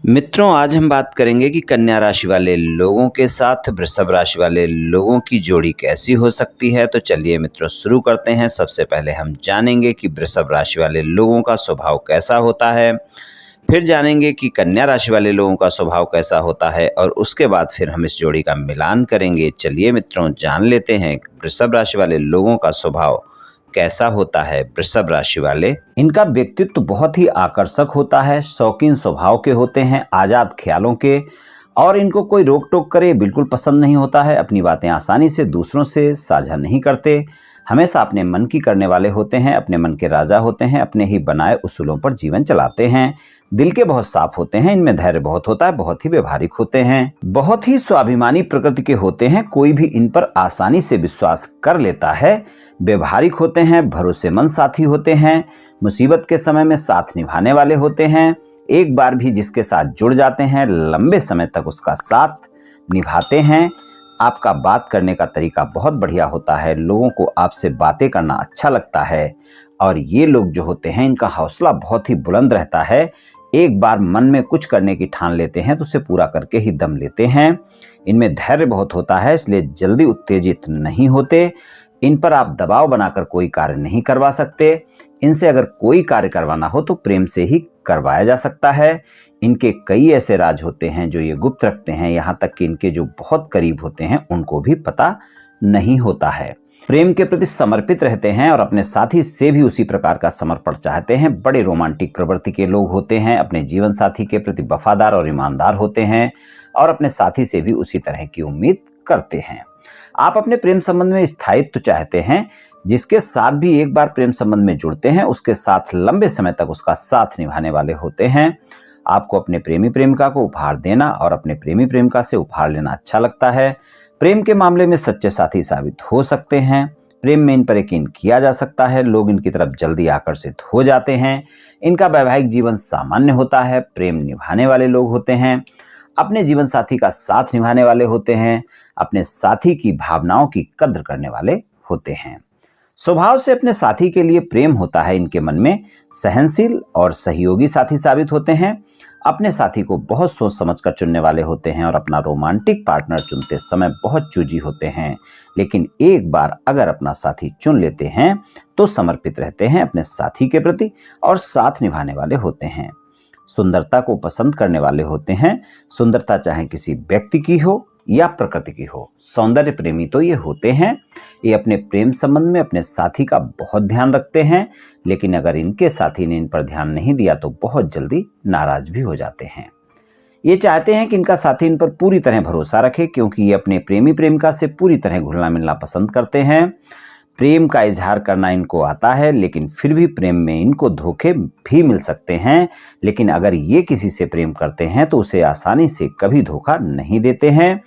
मित्रों, आज हम बात करेंगे कि कन्या राशि वाले लोगों के साथ वृषभ राशि वाले लोगों की जोड़ी कैसी हो सकती है। तो चलिए मित्रों शुरू करते हैं। सबसे पहले हम जानेंगे कि वृषभ राशि वाले लोगों का स्वभाव कैसा होता है, फिर जानेंगे कि कन्या राशि वाले लोगों का स्वभाव कैसा होता है और उसके बाद फिर हम इस जोड़ी का मिलान करेंगे। चलिए मित्रों जान लेते हैं वृषभ राशि वाले लोगों का स्वभाव कैसा होता है। वृषभ राशि वाले, इनका व्यक्तित्व बहुत ही आकर्षक होता है, शौकीन स्वभाव के होते हैं, आजाद ख्यालों के, और इनको कोई रोक टोक करे बिल्कुल पसंद नहीं होता है। अपनी बातें आसानी से दूसरों से साझा नहीं करते, हमेशा अपने मन की करने वाले होते हैं, अपने मन के राजा होते हैं, अपने ही बनाए उसूलों पर जीवन चलाते हैं। दिल के बहुत साफ होते हैं, इनमें धैर्य बहुत होता है, बहुत ही व्यवहारिक होते हैं, बहुत ही स्वाभिमानी प्रकृति के होते हैं, कोई भी इन पर आसानी से विश्वास कर लेता है। व्यवहारिक होते हैं, भरोसेमंद साथी होते हैं, मुसीबत के समय में साथ निभाने वाले होते हैं। एक बार भी जिसके साथ जुड़ जाते हैं लंबे समय तक उसका साथ निभाते हैं। आपका बात करने का तरीका बहुत बढ़िया होता है, लोगों को आपसे बातें करना अच्छा लगता है, और ये लोग जो होते हैं इनका हौसला बहुत ही बुलंद रहता है। एक बार मन में कुछ करने की ठान लेते हैं तो उसे पूरा करके ही दम लेते हैं। इनमें धैर्य बहुत होता है, इसलिए जल्दी उत्तेजित नहीं होते। इन पर आप दबाव बनाकर कोई कार्य नहीं करवा सकते। इनसे अगर कोई कार्य करवाना हो तो प्रेम से ही करवाया जा सकता है। इनके कई ऐसे राज होते हैं जो ये गुप्त रखते हैं, यहाँ तक कि इनके जो बहुत करीब होते हैं उनको भी पता नहीं होता है। प्रेम के प्रति समर्पित रहते हैं और अपने साथी से भी उसी प्रकार का समर्पण चाहते हैं। बड़े रोमांटिक प्रवृत्ति के लोग होते हैं, अपने जीवन साथी के प्रति वफादार और ईमानदार होते हैं और अपने साथी से भी उसी तरह की उम्मीद करते हैं। आप अपने प्रेम संबंध में स्थायित्व चाहते हैं, जिसके साथ भी एक बार प्रेम संबंध में जुड़ते हैं उसके साथ लंबे समय तक उसका साथ निभाने वाले होते हैं। आपको अपने प्रेमी प्रेमिका को उपहार देना और अपने प्रेमी प्रेमिका से उपहार लेना अच्छा लगता है। प्रेम के मामले में सच्चे साथी साबित हो सकते हैं। प्रेम में इन पर यकीन किया जा सकता है, लोग इनकी तरफ जल्दी आकर्षित हो जाते हैं। इनका वैवाहिक जीवन सामान्य होता है, प्रेम निभाने वाले लोग होते हैं, अपने जीवन साथी का साथ निभाने वाले होते हैं, अपने साथी की भावनाओं की कद्र करने वाले होते हैं। स्वभाव से अपने साथी के लिए प्रेम होता है इनके मन में, सहनशील और सहयोगी साथी साबित होते हैं। अपने साथी को बहुत सोच समझकर चुनने वाले होते हैं और अपना रोमांटिक पार्टनर चुनते समय बहुत चूजी होते हैं, लेकिन एक बार अगर अपना साथी चुन लेते हैं तो समर्पित रहते हैं अपने साथी के प्रति और साथ निभाने वाले होते हैं। सुंदरता को पसंद करने वाले होते हैं, सुंदरता चाहे किसी व्यक्ति की हो या प्रकृति की हो, सौंदर्य प्रेमी तो ये होते हैं। ये अपने प्रेम संबंध में अपने साथी का बहुत ध्यान रखते हैं, लेकिन अगर इनके साथी ने इन पर ध्यान नहीं दिया तो बहुत जल्दी नाराज भी हो जाते हैं। ये चाहते हैं कि इनका साथी इन पर पूरी तरह भरोसा रखे, क्योंकि ये अपने प्रेमी प्रेमिका से पूरी तरह घुलना मिलना पसंद करते हैं। प्रेम का इजहार करना इनको आता है, लेकिन फिर भी प्रेम में इनको धोखे भी मिल सकते हैं। लेकिन अगर ये किसी से प्रेम करते हैं तो उसे आसानी से कभी धोखा नहीं देते हैं।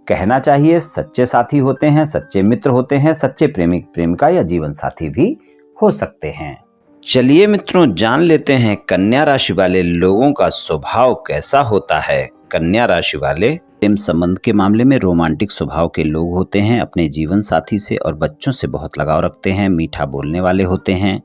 कहना चाहिए सच्चे साथी होते हैं, सच्चे मित्र होते हैं, सच्चे प्रेमिक प्रेमिका या जीवन साथी भी हो सकते हैं। चलिए मित्रों जान लेते हैं कन्या राशि वाले लोगों का स्वभाव कैसा होता है। कन्या राशि वाले प्रेम संबंध के मामले में रोमांटिक स्वभाव के लोग होते हैं, अपने जीवन साथी से और बच्चों से बहुत लगाव रखते हैं, मीठा बोलने वाले होते हैं,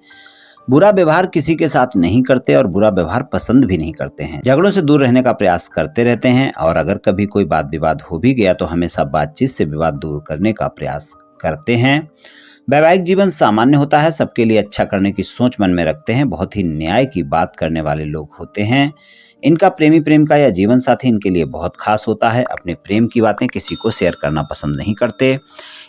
बुरा व्यवहार किसी के साथ नहीं करते और बुरा व्यवहार पसंद भी नहीं करते हैं, झगड़ों से दूर रहने का प्रयास करते रहते हैं, और अगर कभी कोई बात विवाद हो भी गया तो हमेशा बातचीत से विवाद दूर करने का प्रयास करते हैं। वैवाहिक जीवन सामान्य होता है, सबके लिए अच्छा करने की सोच मन में रखते हैं, बहुत ही न्याय की बात करने वाले लोग होते हैं। इनका प्रेमी प्रेमिका या जीवन साथी इनके लिए बहुत खास होता है, अपने प्रेम की बातें किसी को शेयर करना पसंद नहीं करते।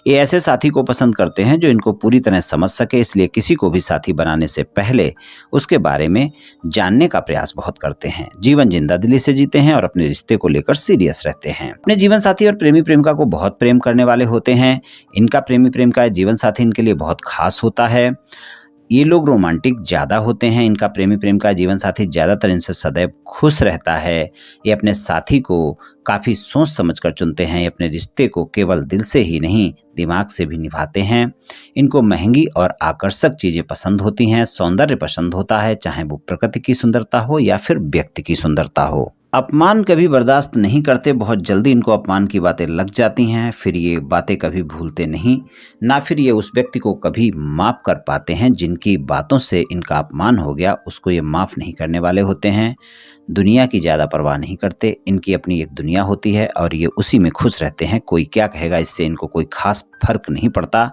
ये ऐसे साथी को पसंद करते हैं जो इनको पूरी तरह समझ सके, इसलिए किसी को भी साथी बनाने से पहले उसके बारे में जानने का प्रयास बहुत करते हैं। जीवन जिंदादिली से जीते हैं और अपने रिश्ते को लेकर सीरियस रहते हैं। अपने जीवन साथी और प्रेमी प्रेमिका को बहुत प्रेम करने वाले होते हैं। इनका प्रेमी प्रेमिका या जीवन साथी इनके लिए बहुत खास होता है। ये लोग रोमांटिक ज़्यादा होते हैं। इनका प्रेमी प्रेमिका जीवन साथी ज़्यादातर इनसे सदैव खुश रहता है। ये अपने साथी को काफ़ी सोच समझकर चुनते हैं। ये अपने रिश्ते को केवल दिल से ही नहीं दिमाग से भी निभाते हैं। इनको महंगी और आकर्षक चीज़ें पसंद होती हैं, सौंदर्य पसंद होता है, चाहे वो प्रकृति की सुंदरता हो या फिर व्यक्ति की सुंदरता हो। अपमान कभी बर्दाश्त नहीं करते, बहुत जल्दी इनको अपमान की बातें लग जाती हैं, फिर ये बातें कभी भूलते नहीं, ना फिर ये उस व्यक्ति को कभी माफ़ कर पाते हैं जिनकी बातों से इनका अपमान हो गया, उसको ये माफ़ नहीं करने वाले होते हैं। दुनिया की ज़्यादा परवाह नहीं करते, इनकी अपनी एक दुनिया होती है और ये उसी में खुश रहते हैं, कोई क्या कहेगा इससे इनको कोई ख़ास फ़र्क नहीं पड़ता।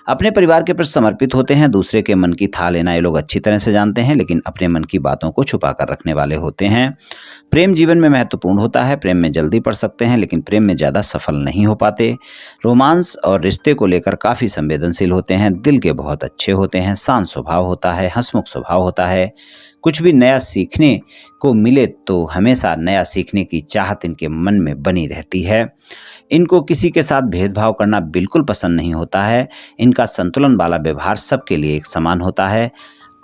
अपने परिवार के प्रति समर्पित होते हैं, दूसरे के मन की थाह लेना ये लोग अच्छी तरह से जानते हैं, लेकिन अपने मन की बातों को छुपा कर रखने वाले होते हैं। प्रेम जीवन में महत्वपूर्ण होता है, प्रेम में जल्दी पड़ सकते हैं लेकिन प्रेम में ज़्यादा सफल नहीं हो पाते। रोमांस और रिश्ते को लेकर काफ़ी संवेदनशील होते हैं, दिल के बहुत अच्छे होते हैं, शांत स्वभाव होता है, हंसमुख स्वभाव होता है। कुछ भी नया सीखने को मिले तो हमेशा नया सीखने की चाहत इनके मन में बनी रहती है। इनको किसी के साथ भेदभाव करना बिल्कुल पसंद नहीं होता है। इनका संतुलन वाला व्यवहार सबके लिए एक समान होता है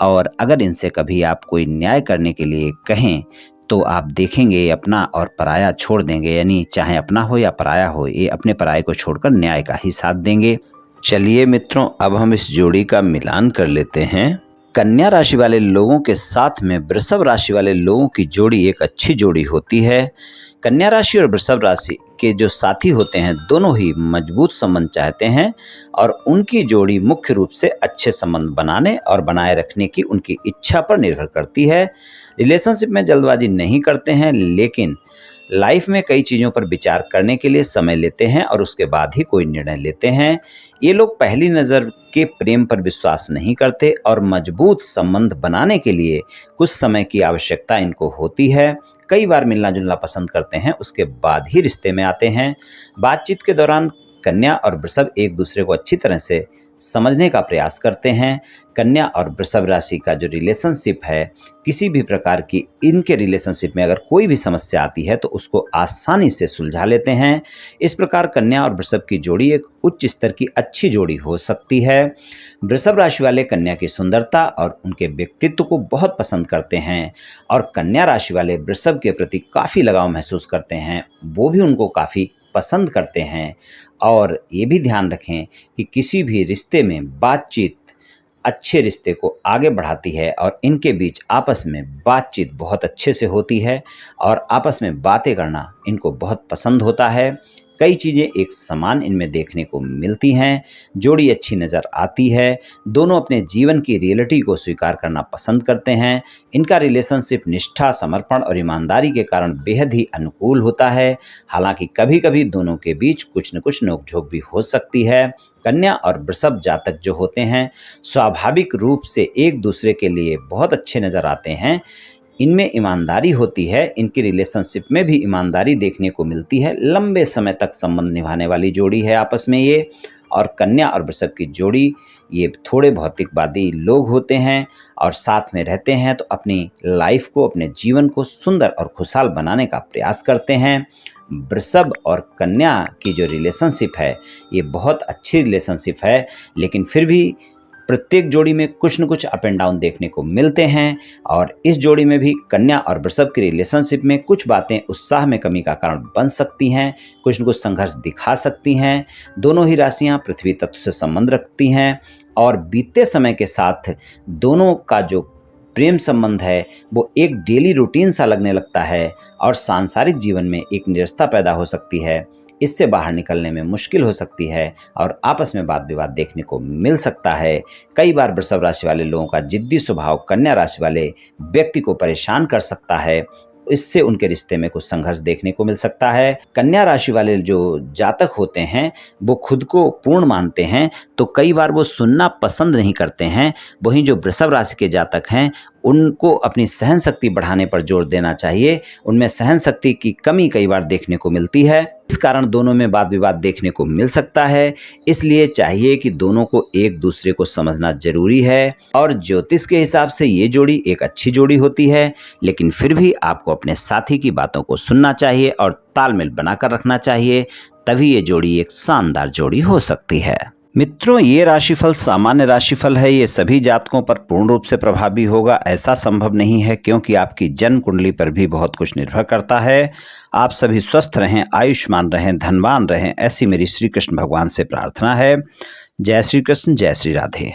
और अगर इनसे कभी आप कोई न्याय करने के लिए कहें तो आप देखेंगे ये अपना और पराया छोड़ देंगे, यानी चाहे अपना हो या पराया हो, ये अपने पराये को छोड़कर न्याय का ही साथ देंगे। चलिए मित्रों, अब हम इस जोड़ी का मिलान कर लेते हैं। कन्या राशि वाले लोगों के साथ में वृषभ राशि वाले लोगों की जोड़ी एक अच्छी जोड़ी होती है। कन्या राशि और वृषभ राशि के जो साथी होते हैं दोनों ही मजबूत संबंध चाहते हैं और उनकी जोड़ी मुख्य रूप से अच्छे संबंध बनाने और बनाए रखने की उनकी इच्छा पर निर्भर करती है। रिलेशनशिप में जल्दबाजी नहीं करते हैं लेकिन लाइफ में कई चीज़ों पर विचार करने के लिए समय लेते हैं और उसके बाद ही कोई निर्णय लेते हैं। ये लोग पहली नज़र के प्रेम पर विश्वास नहीं करते और मजबूत संबंध बनाने के लिए कुछ समय की आवश्यकता इनको होती है। कई बार मिलना जुलना पसंद करते हैं, उसके बाद ही रिश्ते में आते हैं। बातचीत के दौरान कन्या और वृषभ एक दूसरे को अच्छी तरह से समझने का प्रयास करते हैं। कन्या और वृषभ राशि का जो रिलेशनशिप है, किसी भी प्रकार की इनके रिलेशनशिप में अगर कोई भी समस्या आती है तो उसको आसानी से सुलझा लेते हैं। इस प्रकार कन्या और वृषभ की जोड़ी एक उच्च स्तर की अच्छी जोड़ी हो सकती है। वृषभ राशि वाले कन्या की सुंदरता और उनके व्यक्तित्व को बहुत पसंद करते हैं और कन्या राशि वाले वृषभ के प्रति काफ़ी लगाव महसूस करते हैं, वो भी उनको काफ़ी पसंद करते हैं। और ये भी ध्यान रखें कि किसी भी रिश्ते में बातचीत अच्छे रिश्ते को आगे बढ़ाती है और इनके बीच आपस में बातचीत बहुत अच्छे से होती है और आपस में बातें करना इनको बहुत पसंद होता है। कई चीज़ें एक समान इनमें देखने को मिलती हैं, जोड़ी अच्छी नज़र आती है। दोनों अपने जीवन की रियलिटी को स्वीकार करना पसंद करते हैं। इनका रिलेशनशिप निष्ठा, समर्पण और ईमानदारी के कारण बेहद ही अनुकूल होता है। हालांकि कभी कभी दोनों के बीच कुछ न कुछ नोकझोंक भी हो सकती है। कन्या और वृषभ जातक जो होते हैं स्वाभाविक रूप से एक दूसरे के लिए बहुत अच्छे नज़र आते हैं। इनमें ईमानदारी होती है, इनकी रिलेशनशिप में भी ईमानदारी देखने को मिलती है। लंबे समय तक संबंध निभाने वाली जोड़ी है आपस में ये। और कन्या और वृषभ की जोड़ी ये थोड़े भौतिकवादी लोग होते हैं और साथ में रहते हैं तो अपनी लाइफ को, अपने जीवन को सुंदर और खुशहाल बनाने का प्रयास करते हैं। वृषभ और कन्या की जो रिलेशनशिप है ये बहुत अच्छी रिलेशनशिप है, लेकिन फिर भी प्रत्येक जोड़ी में कुछ न कुछ अप एंड डाउन देखने को मिलते हैं और इस जोड़ी में भी कन्या और वृषभ की रिलेशनशिप में कुछ बातें उत्साह में कमी का कारण बन सकती हैं, कुछ न कुछ संघर्ष दिखा सकती हैं। दोनों ही राशियां पृथ्वी तत्व से संबंध रखती हैं और बीते समय के साथ दोनों का जो प्रेम संबंध है वो एक डेली रूटीन सा लगने लगता है और सांसारिक जीवन में एक निरस्ता पैदा हो सकती है। इससे बाहर निकलने में मुश्किल हो सकती है और आपस में वाद विवाद देखने को मिल सकता है। कई बार वृषभ राशि वाले लोगों का जिद्दी स्वभाव कन्या राशि वाले व्यक्ति को परेशान कर सकता है, इससे उनके रिश्ते में कुछ संघर्ष देखने को मिल सकता है। कन्या राशि वाले जो जातक होते हैं वो खुद को पूर्ण मानते हैं तो कई बार वो सुनना पसंद नहीं करते हैं। वहीं जो वृषभ राशि के जातक हैं उनको अपनी सहन शक्ति बढ़ाने पर जोर देना चाहिए। उनमें सहन शक्ति की कमी कई बार देखने को मिलती है, इस कारण दोनों में वाद विवाद देखने को मिल सकता है। इसलिए चाहिए कि दोनों को एक दूसरे को समझना जरूरी है और ज्योतिष के हिसाब से ये जोड़ी एक अच्छी जोड़ी होती है, लेकिन फिर भी आपको अपने साथी की बातों को सुनना चाहिए और तालमेल बनाकर रखना चाहिए, तभी ये जोड़ी एक शानदार जोड़ी हो सकती है। मित्रों, ये राशिफल सामान्य राशिफल है, ये सभी जातकों पर पूर्ण रूप से प्रभावी होगा ऐसा संभव नहीं है, क्योंकि आपकी जन्म कुंडली पर भी बहुत कुछ निर्भर करता है। आप सभी स्वस्थ रहें, आयुष्मान रहें, धनवान रहें, ऐसी मेरी श्री कृष्ण भगवान से प्रार्थना है। जय श्री कृष्ण, जय श्री राधे।